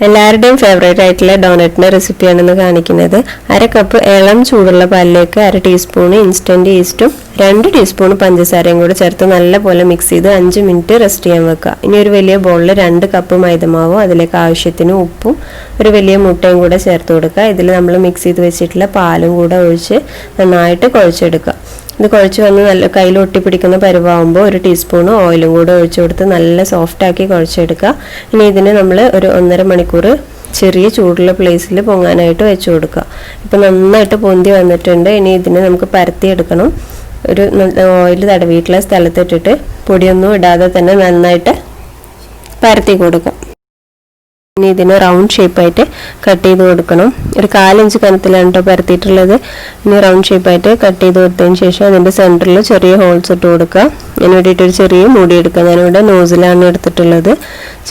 എല്ലാവരുടെയും ഫേവറേറ്റ് ആയിട്ടുള്ള ഡോണറ്റിൻ്റെ റെസിപ്പിയാണെന്ന് കാണിക്കുന്നത്. 1/2 കപ്പ് ഇളം ചൂടുള്ള പാലിലേക്ക് 1/2 ടീസ്പൂൺ ഇൻസ്റ്റൻറ്റ് ഈസ്റ്റും 2 ടീസ്പൂൺ പഞ്ചസാരയും കൂടി ചേർത്ത് നല്ലപോലെ മിക്സ് ചെയ്ത് 5 മിനിറ്റ് റെസ്റ്റ് ചെയ്യാൻ വെക്കുക. ഇനി ഒരു വലിയ ബൗളിൽ 2 കപ്പ് മൈദമാവും അതിലേക്ക് ആവശ്യത്തിന് ഉപ്പും ഒരു വലിയ മുട്ടയും കൂടെ ചേർത്ത് കൊടുക്കുക. ഇതിൽ നമ്മൾ മിക്സ് ചെയ്ത് വെച്ചിട്ടുള്ള പാലും കൂടെ ഒഴിച്ച് നന്നായിട്ട് കുഴച്ചെടുക്കുക. ഇത് കുഴച്ച് വന്ന് നല്ല കയ്യിൽ ഒട്ടിപ്പിടിക്കുന്ന പരുവാകുമ്പോൾ 1 ടീസ്പൂൺ ഓയിലും കൂടെ ഒഴിച്ചു കൊടുത്ത് നല്ല സോഫ്റ്റാക്കി കുഴച്ചെടുക്കുക. ഇനി ഇതിന് നമ്മൾ ഒരു 1.5 മണിക്കൂർ ചെറിയ ചൂടുള്ള പ്ലേസിൽ പൊങ്ങാനായിട്ട് വെച്ച് കൊടുക്കുക. ഇപ്പം നന്നായിട്ട് പൊന്തി വന്നിട്ടുണ്ട്. ഇനി ഇതിനെ നമുക്ക് പരത്തിയെടുക്കണം. ഒരു ഓയിൽ തടവിയിട്ടുള്ള സ്ഥലത്തിട്ടിട്ട് പൊടിയൊന്നും ഇടാതെ തന്നെ നന്നായിട്ട് പരത്തി കൊടുക്കുക. ഇനി ഇതിന് റൗണ്ട് ഷേപ്പായിട്ട് കട്ട് ചെയ്ത് കൊടുക്കണം. ഒരു 1/4 ഇഞ്ച് കനത്തിലാണ് കേട്ടോ പരത്തിയിട്ടുള്ളത്. ഇനി റൗണ്ട് ഷേപ്പായിട്ട് കട്ട് ചെയ്ത് കൊടുത്തതിന് ശേഷം അതിൻ്റെ സെൻറ്ററിൽ ചെറിയ ഹോൾസ് ഇട്ട് കൊടുക്കുക. അതിന് വേണ്ടിയിട്ട് ഒരു ചെറിയ മൂടി എടുക്കുക. ഞാനിവിടെ നോസിലാണ് എടുത്തിട്ടുള്ളത്.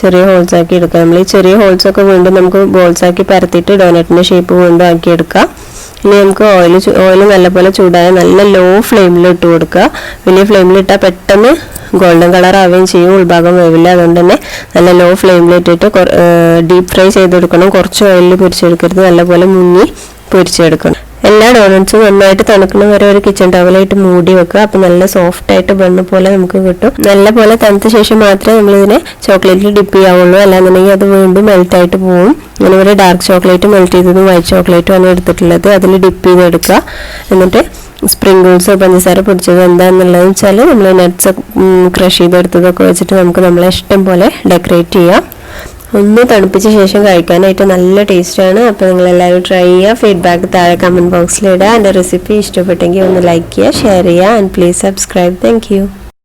ചെറിയ ഹോൾസ് ആക്കി എടുക്കുക. നമ്മൾ ഈ ചെറിയ ഹോൾസൊക്കെ വീണ്ടും നമുക്ക് ബോൾസാക്കി പരത്തിയിട്ട് ഡോനറ്റിൻ്റെ ഷേപ്പ് വീണ്ടും ആക്കിയെടുക്കാം. ഇനി നമുക്ക് ഓയിൽ നല്ലപോലെ ചൂടായ നല്ല ലോ ഫ്ലെയിമിൽ ഇട്ട് കൊടുക്കുക. വലിയ ഫ്ലെയിമിൽ ഇട്ടാൽ പെട്ടെന്ന് ഗോൾഡൻ കളർ ആവുകയും ചെയ്യും, ഉൾഭാഗം വേവില്ല. അതുകൊണ്ട് തന്നെ നല്ല ലോ ഫ്ലെയിമിൽ ഇട്ടിട്ട് ഡീപ്പ് ഫ്രൈ ചെയ്തെടുക്കണം. കുറച്ച് ഓയിലിൽ പൊരിച്ചെടുക്കരുത്, നല്ലപോലെ മുങ്ങി പൊരിച്ചെടുക്കണം. എല്ലാ ഡോണറ്റ്സും നന്നായിട്ട് തണുക്കുന്ന വരെ ഒരു കിച്ചൺ ടവലായിട്ട് മൂടി വെക്കുക. അപ്പം നല്ല സോഫ്റ്റ് ആയിട്ട് ബണ്ണ് പോലെ നമുക്ക് കിട്ടും. നല്ലപോലെ തണുത്ത ശേഷം മാത്രമേ നമ്മളിതിനെ ചോക്ലേറ്റിൽ ഡിപ്പ് ചെയ്യാവുള്ളൂ. അല്ലാന്നുണ്ടെങ്കിൽ അത് വീണ്ടും മെൽറ്റായിട്ട് പോകും. ഞാനിവിടെ ഡാർക്ക് ചോക്ലേറ്റ് മെൽറ്റ് ചെയ്തതും വൈറ്റ് ചോക്ലേറ്റും ആണ് എടുത്തിട്ടുള്ളത്. അതിൽ ഡിപ്പ് ചെയ്തെടുക്കുക. എന്നിട്ട് സ്പ്രിങ്കിൾസോ പഞ്ചസാര പൊടിച്ചത് എന്താണെന്നുള്ളതെന്ന് വെച്ചാൽ നമ്മൾ നട്ട്സ് ക്രഷ് ചെയ്തെടുത്തതൊക്കെ വെച്ചിട്ട് നമുക്ക് നമ്മളെ ഇഷ്ടം പോലെ ഡെക്കറേറ്റ് ചെയ്യാം. ഒന്ന് തണുപ്പിച്ച ശേഷം കഴിക്കാനായിട്ട് നല്ല ടേസ്റ്റാണ്. അപ്പോൾ നിങ്ങളെല്ലാവരും ട്രൈ ചെയ്യുക. ഫീഡ്ബാക്ക് താഴെ കമൻറ്റ് ബോക്സിലിടുക. എൻ്റെ റെസിപ്പി ഇഷ്ടപ്പെട്ടെങ്കിൽ ഒന്ന് ലൈക്ക് ചെയ്യുക, ഷെയർ ചെയ്യുക and please subscribe. Thank you.